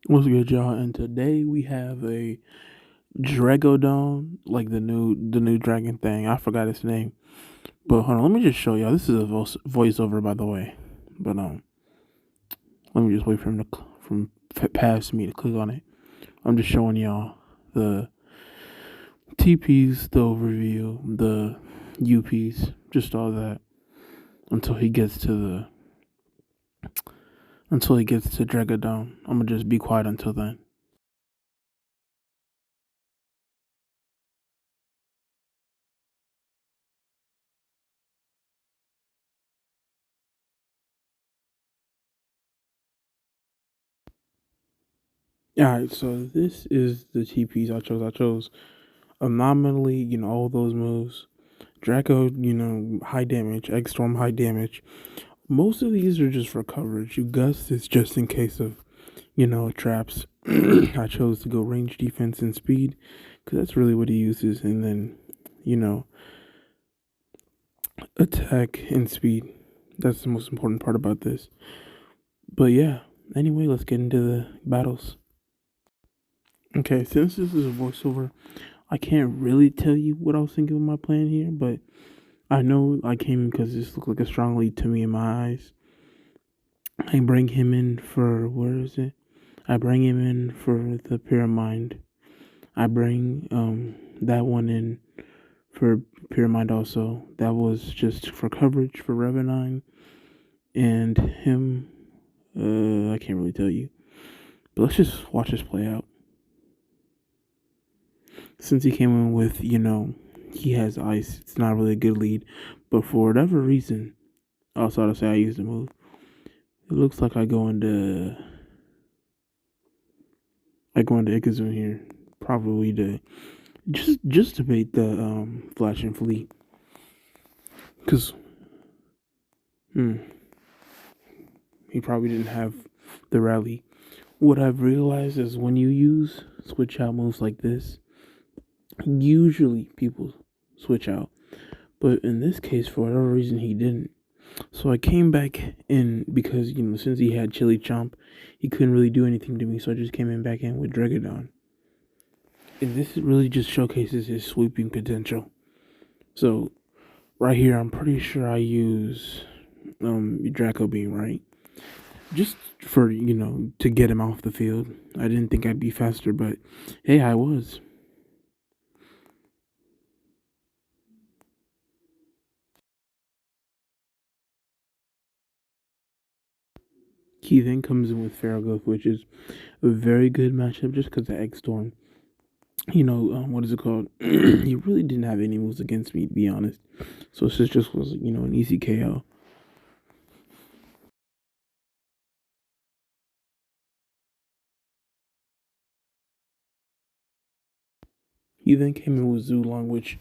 What's good, y'all? And today we have a Dreggodyne, like the new dragon thing. I forgot its name, but hold on, let me just show y'all. This is a voiceover, by the way. But let me just wait for him to past me to click on it. I'm just showing y'all the TPs, the overview, the UPs, just all that until he gets to Dreggodyne. I'm gonna just be quiet until then. All right, so this is the TPs I chose. I chose Anomaly, all those moves. Draco, high damage. Egg Storm, high damage. Most of these are just for coverage. You Gust is just in case of, traps. I chose to go range defense and speed because that's really what he uses. And then, you know, attack and speed. That's the most important part about this. But yeah, anyway, let's get into the battles. Okay, since this is a voiceover, I can't really tell you what I was thinking of my plan here, but I know I came in because this looked like a strong lead to me in my eyes. I bring him in for where is it? I bring him in for the Pyramid. I bring that one in for Pyramid also. That was just for coverage for Revenine and him. I can't really tell you, but let's just watch this play out. Since he came in with he has ice, it's not really a good lead, but for whatever reason, also to say I used the move. It looks like I go into Ikazune here, probably to just to bait the Flash and Fleet, cause hmm, he probably didn't have the rally. What I've realized is when you use switch out moves like this, usually people switch out, but in this case, for whatever reason, he didn't. So I came back in because since he had Chili Chomp, he couldn't really do anything to me. So I just came in back in with Dreggodyne. And this really just showcases his sweeping potential. So right here, I'm pretty sure I use Draco Beam, right? Just for to get him off the field. I didn't think I'd be faster, but hey, I was. He then comes in with Farragut, which is a very good matchup just because of Egg Storm. What is it called? He really didn't have any moves against me, to be honest. So this just was, an easy KO. He then came in with Zulong, which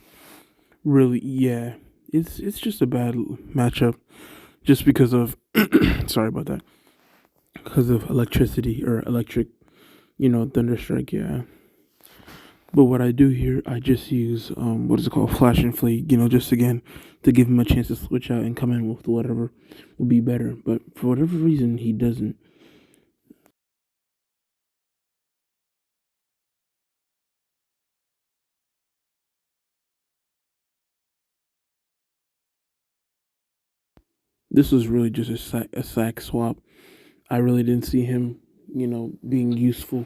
really, yeah, it's just a bad matchup, just because of sorry about that, because of electricity or electric, thunderstrike. Yeah, but what I do here, I just use what is it called, flash and fleet. Just again to give him a chance to switch out and come in with whatever would be better. But for whatever reason, he doesn't. This was really just a sack swap. I really didn't see him, being useful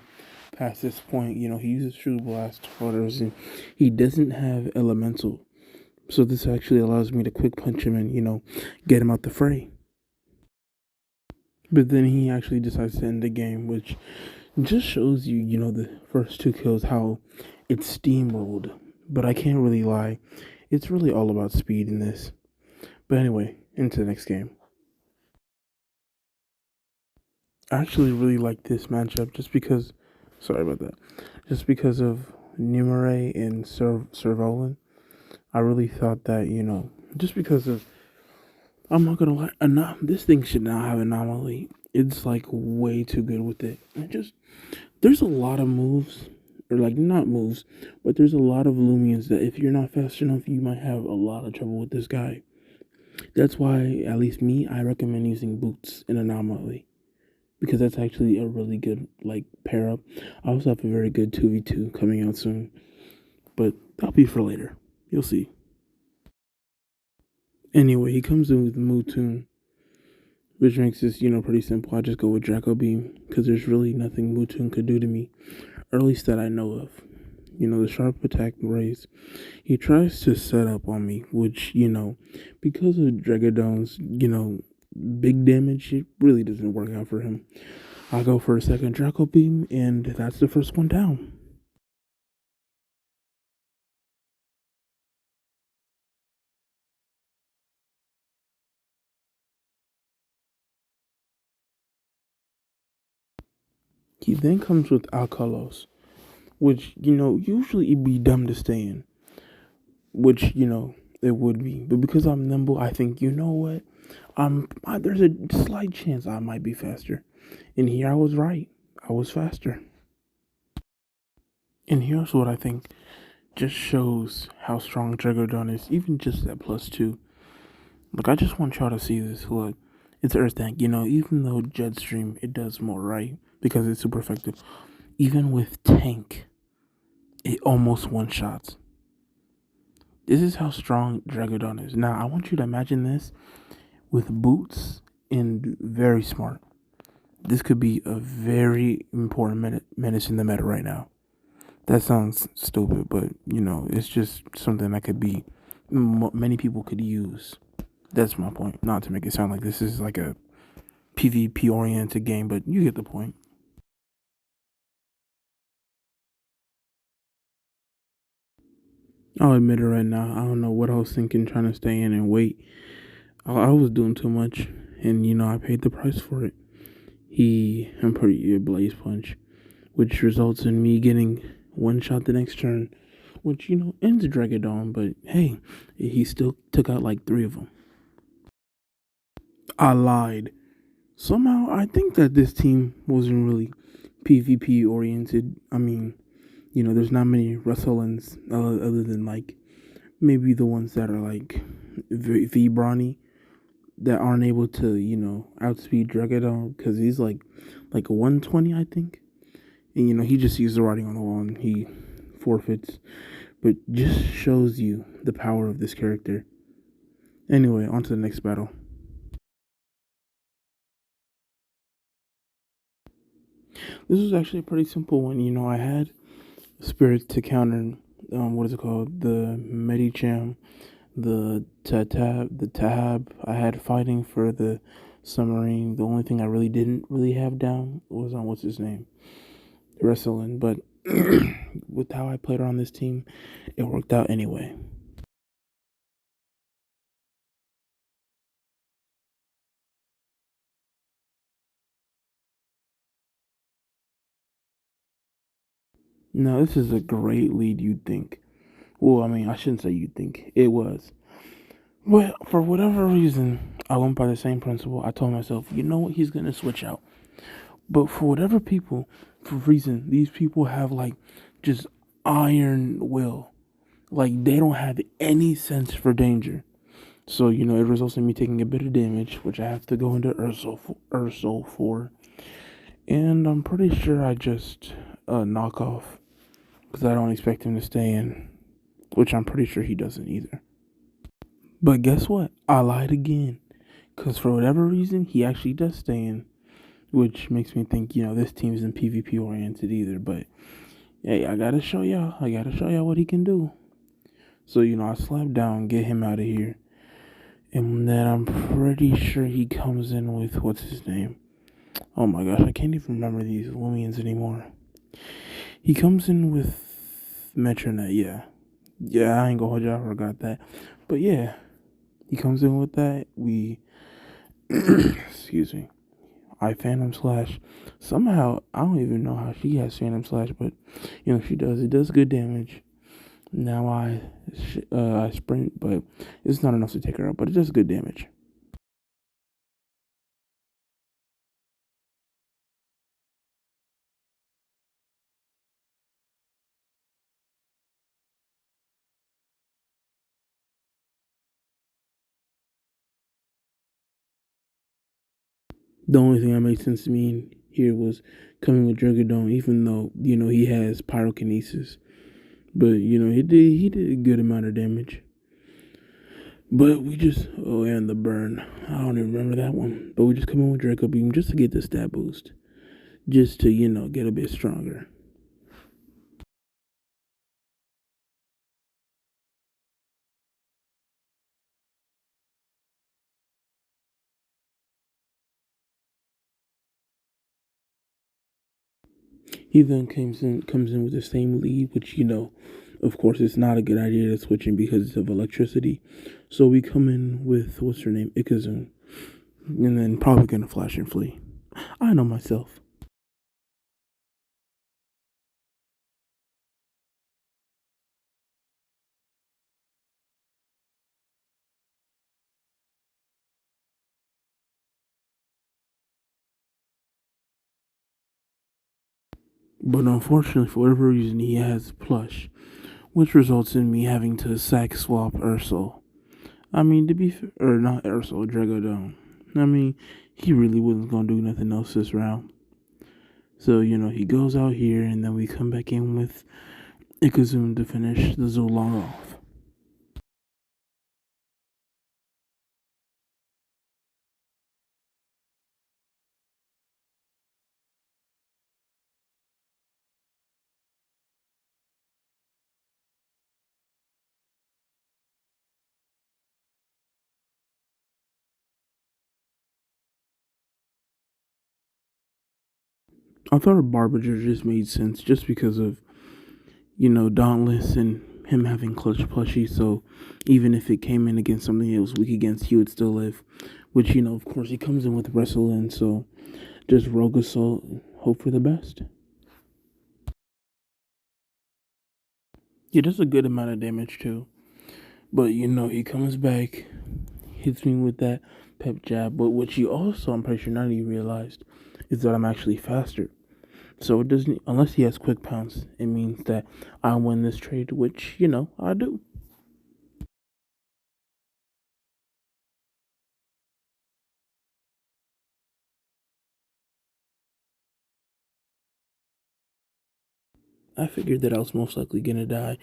past this point. He uses True Blast orders and he doesn't have Elemental. So this actually allows me to quick punch him and, get him out the fray. But then he actually decides to end the game, which just shows you, the first two kills, how it's steamrolled. But I can't really lie. It's really all about speed in this. But anyway, into the next game. I actually really like this matchup just because, sorry about that, just because of Numere and Servolin. I really thought that, just because of, I'm not gonna lie, this thing should not have anomaly. It's like way too good with it. There's a lot of moves, or like not moves, but there's a lot of Loomians that if you're not fast enough, you might have a lot of trouble with this guy. That's why, at least me, I recommend using boots in anomaly. because that's actually a really good like pair up. I also have a very good 2v2 coming out soon, but that'll be for later. You'll see. Anyway, he comes in with Mewtwo, which makes this, pretty simple. I just go with Draco Beam because there's really nothing Mewtwo could do to me, or at least that I know of. The sharp attack raise. He tries to set up on me, which, because of Dreggodyne's, big damage, it really doesn't work out for him. I go for a second Draco Beam, and that's the first one down. He then comes with Alkalos, which, usually it'd be dumb to stay in, which, it would be. But because I'm nimble, I think, you know what? There's a slight chance I might be faster. And here I was right. I was faster. And here's what I think just shows how strong Dreggodyne is, even just at +2. Look, I just want y'all to see this. Look, it's Earth Tank. Even though Jetstream, it does more, right? Because it's super effective. Even with Tank, it almost one-shots. This is how strong Dreggodyne is. Now, I want you to imagine this with boots and very smart. This could be a very important menace in the meta right now. That sounds stupid, but it's just something that could be many people could use. That's my point. Not to make it sound like this is like a PvP oriented game, but you get the point. I'll admit it right now. I don't know what I was thinking, trying to stay in and wait. I was doing too much, and I paid the price for it. I'm pretty Blaze Punch, which results in me getting one shot the next turn, which ends Dreggodyne. But hey, he still took out like 3 of them. I lied. Somehow, I think that this team wasn't really PvP oriented. I mean, there's not many Russellans other than like maybe the ones that are like V Brawny that aren't able to outspeed Dreggodyne because he's like 120, I think, and he just sees the writing on the wall and he forfeits. But just shows you the power of this character. Anyway, on to the next battle. This was actually a pretty simple one. I had Spirit to counter, what is it called? The Medicham, the Tab. I had fighting for the Submarine. The only thing I really didn't really have down was on what's his name? Wrestling. But with how I played on this team, it worked out anyway. Now, this is a great lead, you'd think. Well, I mean, I shouldn't say you'd think. It was. Well, for whatever reason, I went by the same principle. I told myself, you know what, he's gonna switch out. But for reason, these people have like just iron will. Like they don't have any sense for danger. So, it results in me taking a bit of damage, which I have to go into Ursul for. And I'm pretty sure I just knock off. Because I don't expect him to stay in. Which I'm pretty sure he doesn't either. But guess what? I lied again. Because for whatever reason, he actually does stay in. Which makes me think, this team isn't PvP oriented either. But hey, I gotta show y'all. I gotta show y'all what he can do. So, I slap down, get him out of here. And then I'm pretty sure he comes in with, what's his name? Oh my gosh, I can't even remember these Loomians anymore. He comes in with Metronet, yeah. Yeah, I ain't gonna hold y'all, I forgot that. But yeah, he comes in with that. We, excuse me. I Phantom Slash. Somehow, I don't even know how she has Phantom Slash, but she does. It does good damage. Now I sprint, but it's not enough to take her out. But it does good damage. The only thing that made sense to me here was coming with Dreggodyne, even though he has pyrokinesis, but he did a good amount of damage. But we just and the burn. I don't even remember that one. But we just come in with Draco Beam just to get the stat boost, just to get a bit stronger. He then comes in with the same lead, which of course, it's not a good idea to switch in because of electricity. So we come in with what's her name, Ikazune, and then probably gonna flash and flee. I know myself. But unfortunately, for whatever reason, he has plush, which results in me having to sack swap Ursel. I mean, to be fair, or not Ursel, Dreggodyne. I mean, he really wasn't gonna do nothing else this round. So he goes out here, and then we come back in with Ikazune to finish the Zolong off. I thought a Barbager just made sense just because of Dauntless and him having clutch plushie. So even if it came in against something that was weak against, he would still live. Which of course, he comes in with Wrestle in. So just Rogue Assault, hope for the best. He does a good amount of damage too. But he comes back, hits me with that pep jab. But what you also, I'm pretty sure none of you realized, is that I'm actually faster. So it doesn't, unless he has quick pounce, it means that I win this trade, which I do. I figured that I was most likely gonna die,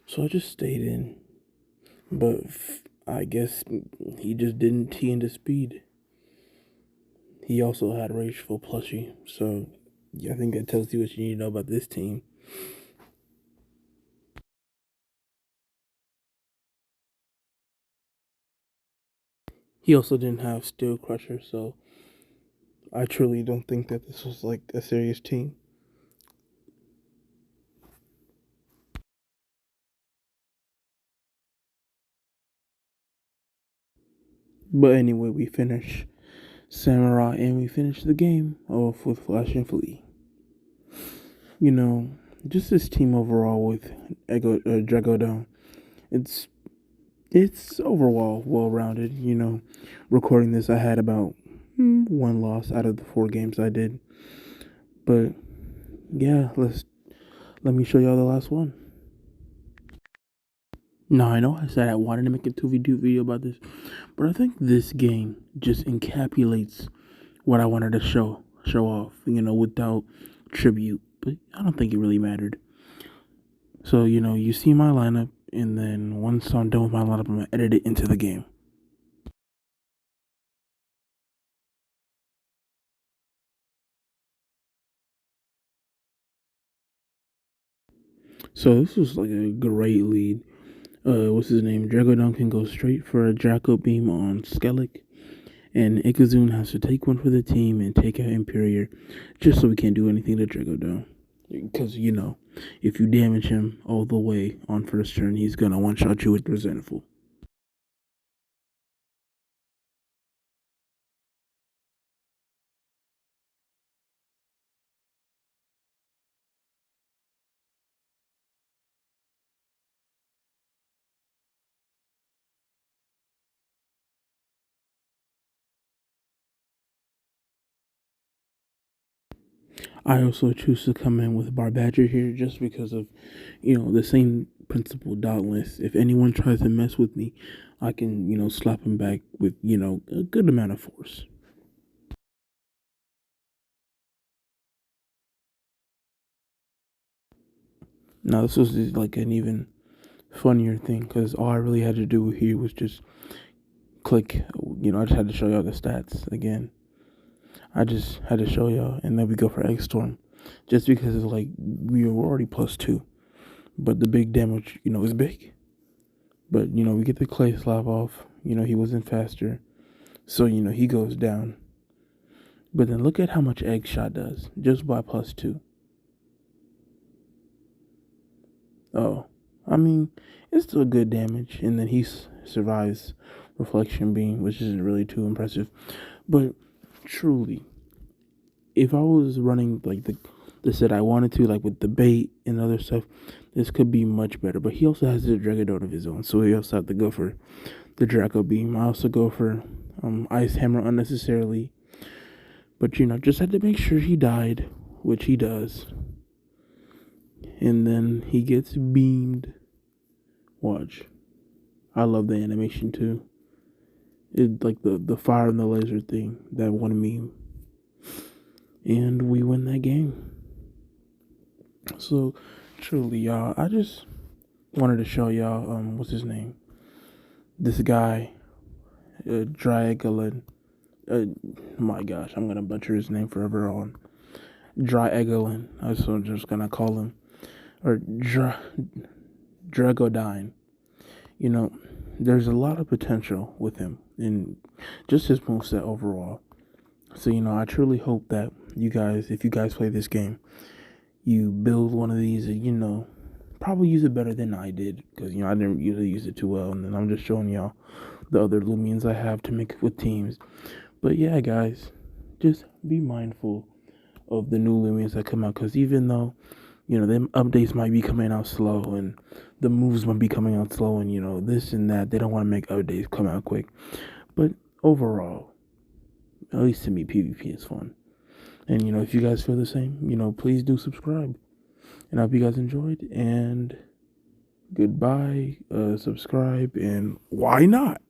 so I just stayed in. But I guess he just didn't tee into speed. He also had Rageful plushie, so yeah, I think that tells you what you need to know about this team. He also didn't have Steel Crusher, so I truly don't think that this was like a serious team. But anyway, we finish Samurai and we finish the game off with Flash and Flea. You know, just this team overall with Dreggodyne, it's it's overall well rounded. Recording this, I had about one loss out of the 4 games I did. But yeah, let me show y'all the last one. Now I know I said I wanted to make a 2v2 video about this, but I think this game just encapsulates what I wanted to show off. Without tribute, but I don't think it really mattered. So you see my lineup, and then once I'm done with my lineup, I'm gonna edit it into the game. So this was like a great lead. What's his name? Dreggodyne can go straight for a Draco Beam on Skellig, and Ikazune has to take one for the team and take out Imperior, just so we can't do anything to Dreggodyne. Because if you damage him all the way on first turn, he's gonna one shot you with Resentful. I also choose to come in with Barbadger here just because of, the same principle Dauntless. If anyone tries to mess with me, I can, slap him back with, a good amount of force. Now this was like an even funnier thing because all I really had to do here was just click. I just had to show y'all the stats again. I just had to show y'all, and then we go for Egg Storm, just because it's like we were already +2, but the big damage, is big. But we get the clay slap off. He wasn't faster, so he goes down. But then look at how much Egg Shot does just by +2. Oh, I mean, it's still good damage, and then he survives Reflection Beam, which isn't really too impressive. But truly, if I was running like the set I wanted to, like with the bait and other stuff, this could be much better. But he also has the Dreggodyne of his own, so he also have to go for the Draco Beam. I also go for Ice Hammer unnecessarily, but just had to make sure he died, which he does. And then he gets beamed. Watch. I love the animation too. It like the fire and the laser thing, that one meme. And we win that game. So truly, y'all, I just wanted to show y'all what's his name? This guy, Dreggodyne. My gosh, I'm gonna butcher his name forever on. Dreggodyne. I'm just gonna call him, or Dreggodyne. There's a lot of potential with him and just his moveset overall. So, I truly hope that you guys, if you guys play this game, you build one of these and, probably use it better than I did because, I didn't usually use it too well. And then I'm just showing y'all the other Loomians I have to make with teams. But yeah, guys, just be mindful of the new Loomians that come out because even though, them updates might be coming out slow and the moves might be coming out slow and, this and that, they don't want to make updates come out quick. But overall, at least to me, PvP is fun. And, if you guys feel the same, please do subscribe. And I hope you guys enjoyed. And goodbye, subscribe, and why not?